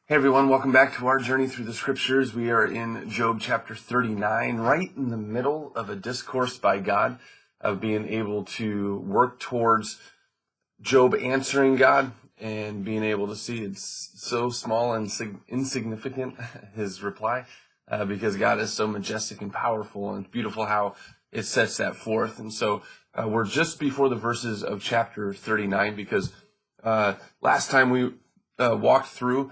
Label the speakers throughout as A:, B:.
A: Hey everyone, welcome back to our journey through the scriptures. We are in Job chapter 39, right in the middle of a discourse by God of being able to work towards Job answering God and being able to see it's so small and insignificant, his reply, because God is so majestic and powerful, and it's beautiful how it sets that forth. And so we're just before the verses of chapter 39 because last time we walked through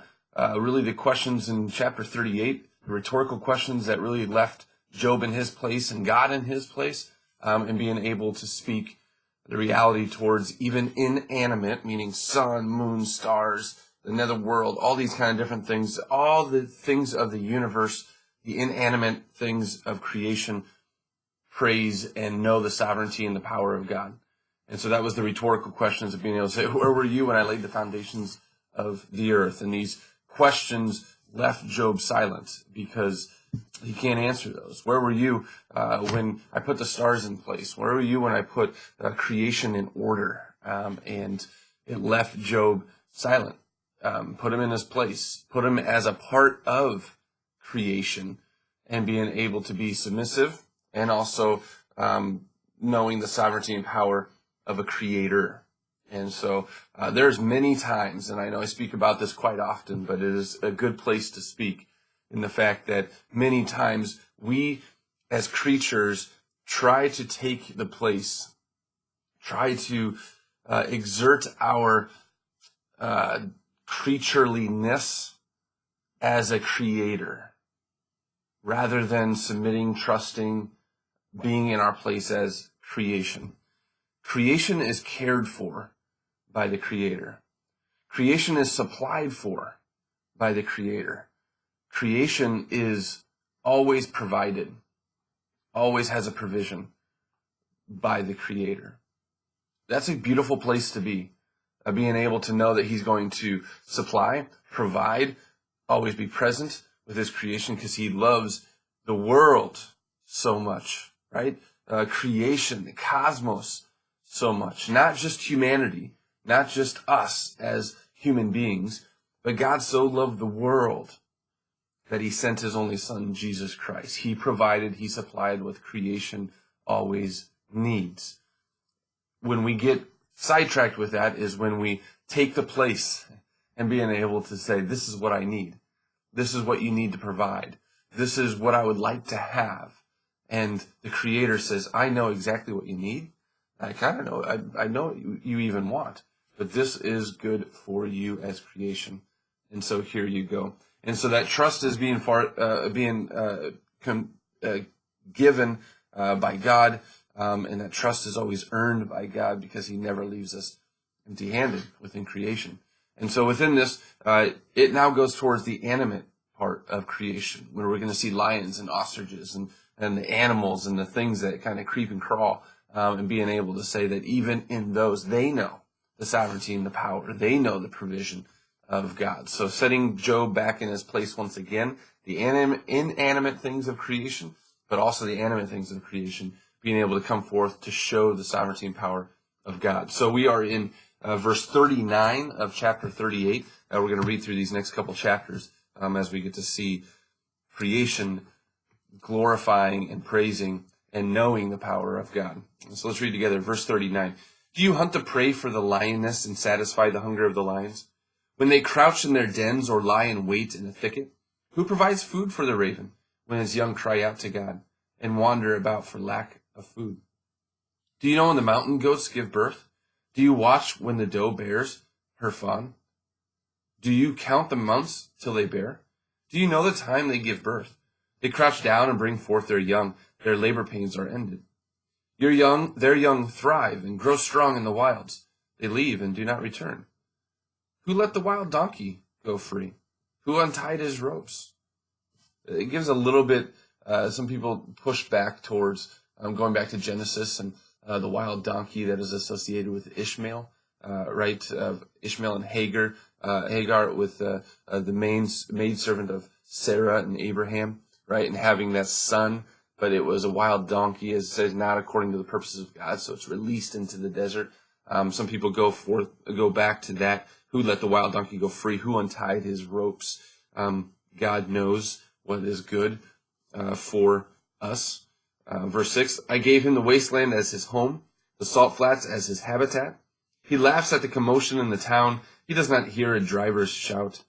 A: really the questions in chapter 38, the rhetorical questions that really left Job in his place and God in his place, and being able to speak the reality towards even inanimate, meaning sun, moon, stars, the netherworld, all these kind of different things, all the things of the universe, the inanimate things of creation, praise and know the sovereignty and the power of God. And so that was the rhetorical questions of being able to say, where were you when I laid the foundations of the earth? And these questions left Job silent because he can't answer those. Where were you when I put the stars in place? Where were you when I put creation in order? And it left Job silent. Put him in his place. Put him as a part of creation and being able to be submissive and also knowing the sovereignty and power of a creator. And so there's many times, and I know I speak about this quite often, but it is a good place to speak in the fact that many times we as creatures try to take the place, try to exert our creatureliness as a creator rather than submitting, trusting, being in our place as creation. Creation is cared for by the Creator. Creation is supplied for by the Creator. Creation is always provided, always has a provision by the Creator. That's a beautiful place to be, being able to know that He's going to supply, provide, always be present with His creation because He loves the world so much, right? Creation, the cosmos, so much. Not just humanity, not just us as human beings, but God so loved the world that He sent His only Son, Jesus Christ. He provided, He supplied what creation always needs. When we get sidetracked with that is when we take the place and being able to say, this is what I need. This is what you need to provide. This is what I would like to have. And the Creator says, I know exactly what you need. I kind of know. I know what you even want. But this is good for you as creation. And so here you go. And so that trust is being given by God. And that trust is always earned by God because He never leaves us empty-handed within creation. And so within this, it now goes towards the animate part of creation, where we're going to see lions and ostriches and the animals and the things that kind of creep and crawl, and being able to say that even in those, they know the sovereignty and the power. They know the provision of God. So setting Job back in his place once again, the inanimate things of creation, but also the animate things of creation, being able to come forth to show the sovereignty and power of God. So we are in verse 39 of chapter 38. We're going to read through these next couple chapters as we get to see creation glorifying and praising and knowing the power of God. So let's read together verse 39. Do you hunt the prey for the lioness and satisfy the hunger of the lions? When they crouch in their dens or lie in wait in a thicket, who provides food for the raven when his young cry out to God and wander about for lack of food? Do you know when the mountain goats give birth? Do you watch when the doe bears her fawn? Do you count the months till they bear? Do you know the time they give birth? They crouch down and bring forth their young. Their labor pains are ended. Their young thrive and grow strong in the wilds. They leave and do not return. Who let the wild donkey go free? Who untied his ropes? It gives a little bit, some people push back towards going back to Genesis and the wild donkey that is associated with Ishmael, right? Ishmael and Hagar with the maidservant of Sarah and Abraham, right? And having that son, but it was a wild donkey, as it says, not according to the purposes of God, so it's released into the desert. Some people go back to that Who let the wild donkey go free? Who untied his ropes? God knows what is good for us. Verse 6, I gave him the wasteland as his home, the salt flats as his habitat. He laughs at the commotion in the town. He does not hear a driver's shout.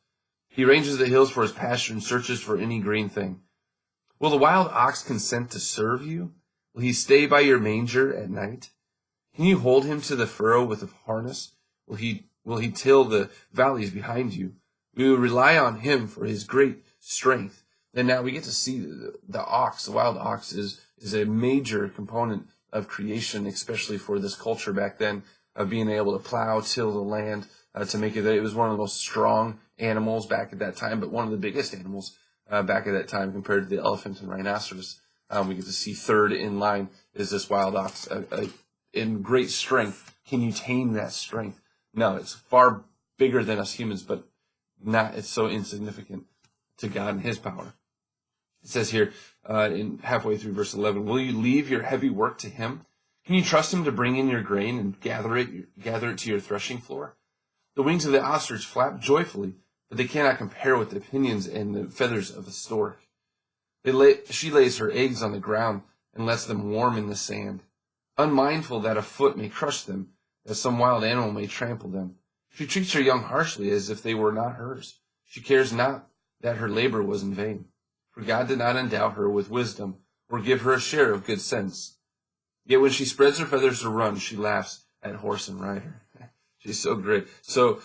A: He ranges the hills for his pasture and searches for any green thing. Will the wild ox consent to serve you? Will he stay by your manger at night? Can you hold him to the furrow with a harness? Will he till the valleys behind you? We will rely on him for his great strength. And now we get to see the ox. The wild ox is a major component of creation, especially for this culture back then, of being able to plow, till the land, to make it. It was one of the most strong animals back at that time, but one of the biggest animals back at that time compared to the elephant and rhinoceros. We get to see third in line is this wild ox. In great strength. Can you tame that strength? No, it's far bigger than us humans, but it's so insignificant to God and his power. It says here, in halfway through verse 11, will you leave your heavy work to him? Can you trust him to bring in your grain and gather it to your threshing floor? The wings of the ostrich flap joyfully, but they cannot compare with the pinions and the feathers of the stork. She lays her eggs on the ground and lets them warm in the sand, unmindful that a foot may crush them, that some wild animal may trample them. She treats her young harshly as if they were not hers. She cares not that her labor was in vain, for God did not endow her with wisdom or give her a share of good sense. Yet when she spreads her feathers to run, she laughs at horse and rider. She's so great. So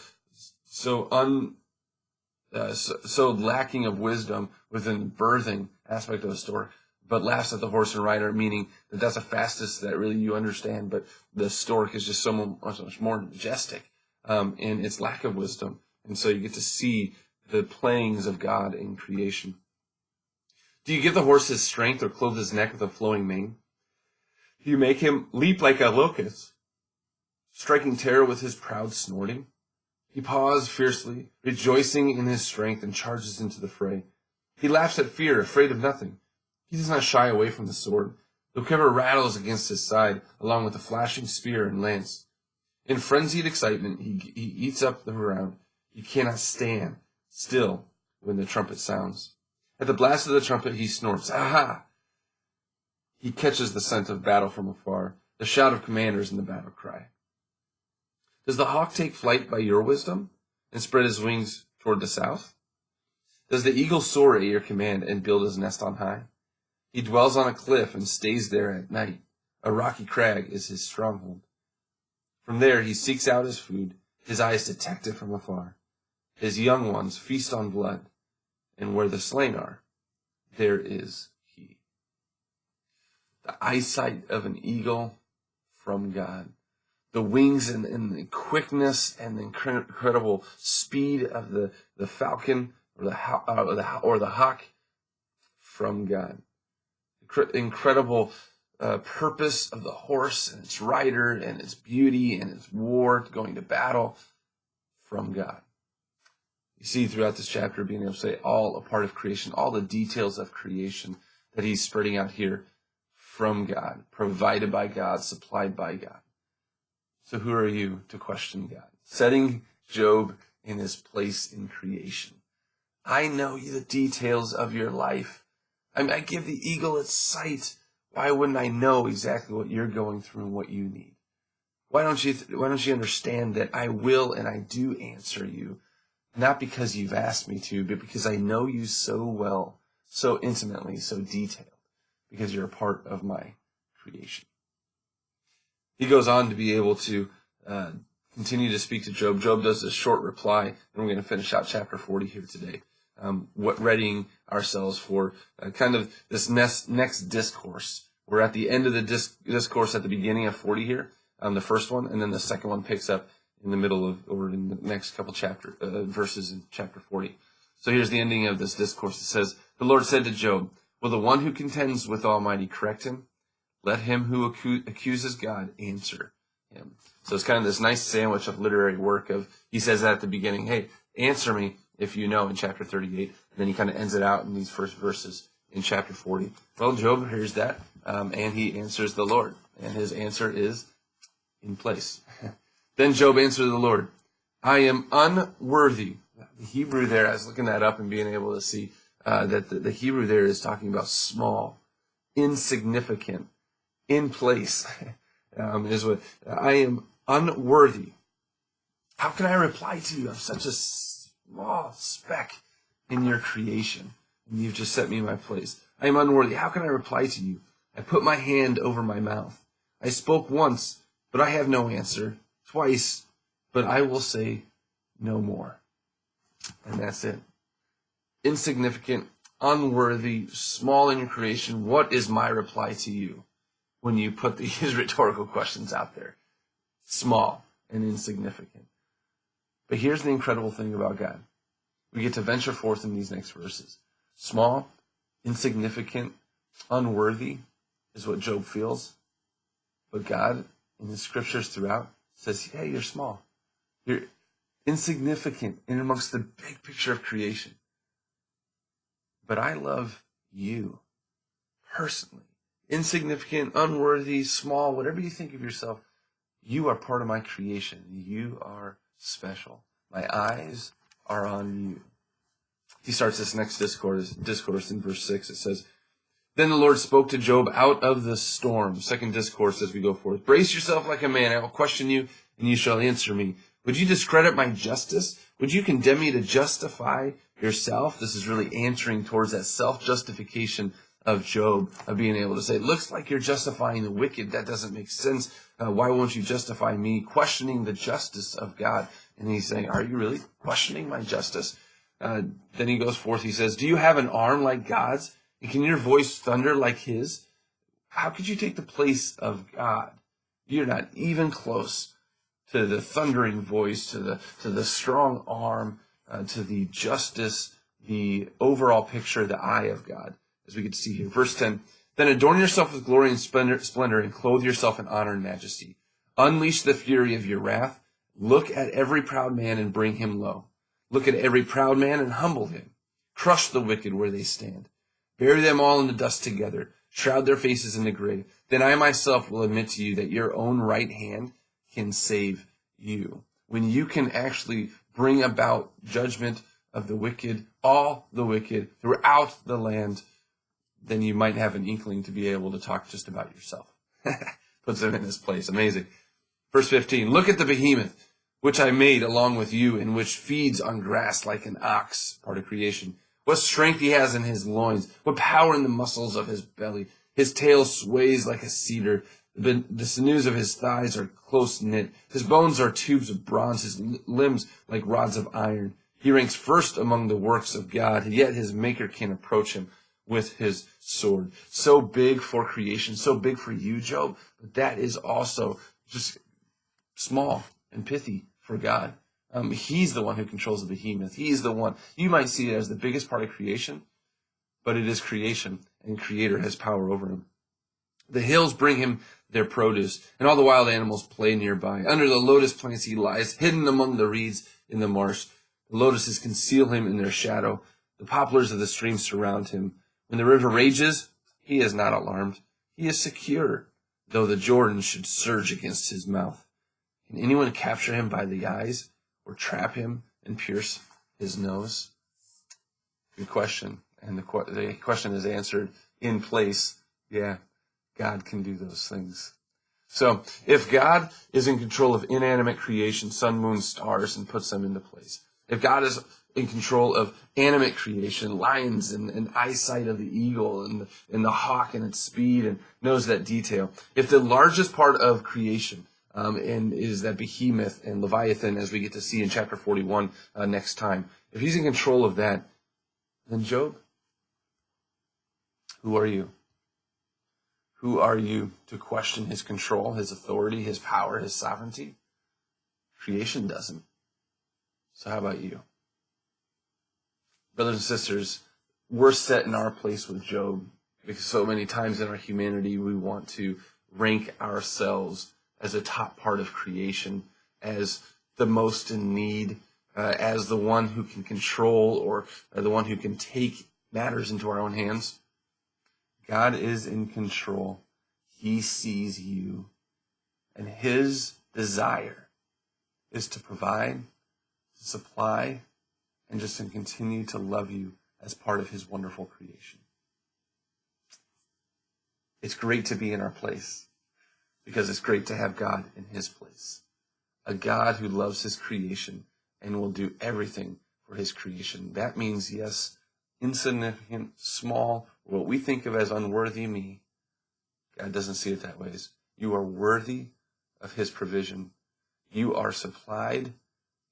A: lacking of wisdom within the birthing aspect of the story, but laughs at the horse and rider, meaning that that's the fastest that really you understand. But the stork is just so much more majestic in its lack of wisdom. And so you get to see the playings of God in creation. Do you give the horse his strength or clothe his neck with a flowing mane? Do you make him leap like a locust, striking terror with his proud snorting? He paws fiercely, rejoicing in his strength, and charges into the fray. He laughs at fear, afraid of nothing. He does not shy away from the sword. The quiver rattles against his side, along with the flashing spear and lance. In frenzied excitement, he eats up the ground. He cannot stand still when the trumpet sounds. At the blast of the trumpet, he snorts, "Aha!" He catches the scent of battle from afar, the shout of commanders and the battle cry. Does the hawk take flight by your wisdom and spread his wings toward the south? Does the eagle soar at your command and build his nest on high? He dwells on a cliff and stays there at night. A rocky crag is his stronghold. From there he seeks out his food. His eyes detect it from afar. His young ones feast on blood, and where the slain are, there is he. The eyesight of an eagle from God. The wings and the quickness and the incredible speed of the falcon or the hawk from God. Incredible purpose of the horse and its rider and its beauty and its war going to battle from God. You see throughout this chapter being able to say all a part of creation, all the details of creation that he's spreading out here from God, provided by God, supplied by God. So who are you to question God? Setting Job in his place in creation. I know the details of your life. I give the eagle its sight. Why wouldn't I know exactly what you're going through and what you need? Why don't you understand that I will and I do answer you, not because you've asked me to, but because I know you so well, so intimately, so detailed, because you're a part of my creation. He goes on to be able to continue to speak to Job. Job does a short reply, and we're going to finish out chapter 40 here today. Readying ourselves for kind of this next discourse. We're at the end of the discourse at the beginning of 40 here, the first one, and then the second one picks up in the middle of, or in the next couple verses in chapter 40. So here's the ending of this discourse. It says, the Lord said to Job, will the one who contends with Almighty correct him? Let him who accuses God answer him. So it's kind of this nice sandwich of literary work of, he says that at the beginning, hey, answer me if you know, in chapter 38. And then he kind of ends it out in these first verses in chapter 40. Well, Job hears that, and he answers the Lord. And his answer is in place. Then Job answered the Lord, I am unworthy. The Hebrew there, I was looking that up and being able to see that the Hebrew there is talking about small, insignificant, in place. Is what I am unworthy. How can I reply to you? I'm such a small speck in your creation, and you've just set me in my place. I am unworthy. How can I reply to you? I put my hand over my mouth. I spoke once, but I have no answer. Twice, but I will say no more. And that's it. Insignificant, unworthy, small in your creation. What is my reply to you when you put these rhetorical questions out there? Small and insignificant. But here's the incredible thing about God. We get to venture forth in these next verses. Small, insignificant, unworthy is what Job feels. But God, in the scriptures throughout, says, hey, you're small. You're insignificant in amongst the big picture of creation. But I love you personally. Insignificant, unworthy, small, whatever you think of yourself, you are part of my creation. You are special. My eyes are on you. He starts this next discourse in verse 6. It says, then the Lord spoke to Job out of the storm. Second discourse as we go forth. Brace yourself like a man. I will question you, and you shall answer me. Would you discredit my justice? Would you condemn me to justify yourself? This is really answering towards that self-justification of Job, of being able to say, it looks like you're justifying the wicked. That doesn't make sense. Why won't you justify me? Questioning the justice of God. And he's saying, are you really questioning my justice? Then he goes forth. He says, do you have an arm like God's? And can your voice thunder like his? How could you take the place of God? You're not even close to the thundering voice, to the strong arm, to the justice, the overall picture, the eye of God, as we can see here. Verse 10, then adorn yourself with glory and splendor and clothe yourself in honor and majesty. Unleash the fury of your wrath. Look at every proud man and bring him low. Look at every proud man and humble him. Crush the wicked where they stand. Bury them all in the dust together. Shroud their faces in the grave. Then I myself will admit to you that your own right hand can save you. When you can actually bring about judgment of the wicked, all the wicked, throughout the land, then you might have an inkling to be able to talk just about yourself. Puts them in this place. Amazing. Verse 15, look at the behemoth, which I made along with you, and which feeds on grass like an ox, part of creation. What strength he has in his loins, what power in the muscles of his belly. His tail sways like a cedar. The sinews of his thighs are close knit. His bones are tubes of bronze, his limbs like rods of iron. He ranks first among the works of God, yet his maker can't approach him with his sword. So big for creation, so big for you, Job, but that is also just small and pithy for God. He's the one who controls the behemoth. He's the one. You might see it as the biggest part of creation, but it is creation, and Creator has power over him. The hills bring him their produce, and all the wild animals play nearby. Under the lotus plants he lies, hidden among the reeds in the marsh. The lotuses conceal him in their shadow. The poplars of the stream surround him. When the river rages, he is not alarmed. He is secure, though the Jordan should surge against his mouth. Can anyone capture him by the eyes, or trap him and pierce his nose? Good question. And the question is answered in place. Yeah, God can do those things. So if God is in control of inanimate creation, sun, moon, stars, and puts them into place, if God is in control of animate creation, lions and eyesight of the eagle and the hawk and its speed and knows that detail, if the largest part of creation and is that behemoth and Leviathan, as we get to see in chapter 41 next time, if he's in control of that, then Job, who are you? Who are you to question his control, his authority, his power, his sovereignty? Creation doesn't. So how about you? Brothers and sisters, we're set in our place with Job because so many times in our humanity we want to rank ourselves as a top part of creation, as the most in need, as the one who can control or the one who can take matters into our own hands. God is in control. He sees you. And his desire is to provide to supply, and just to continue to love you as part of his wonderful creation. It's great to be in our place because it's great to have God in his place. A God who loves his creation and will do everything for his creation. That means, yes, insignificant, small, what we think of as unworthy me. God doesn't see it that way. You are worthy of his provision. You are supplied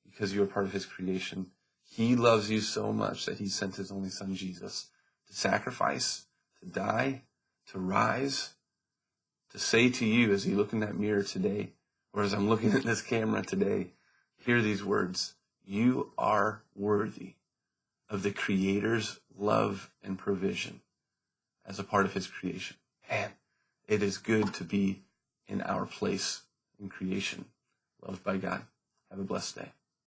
A: because you are part of his creation. He loves you so much that he sent his only son, Jesus, to sacrifice, to die, to rise, to say to you as you look in that mirror today, or as I'm looking at this camera today, hear these words. You are worthy of the Creator's love and provision as a part of his creation. Man, it is good to be in our place in creation, loved by God. Have a blessed day.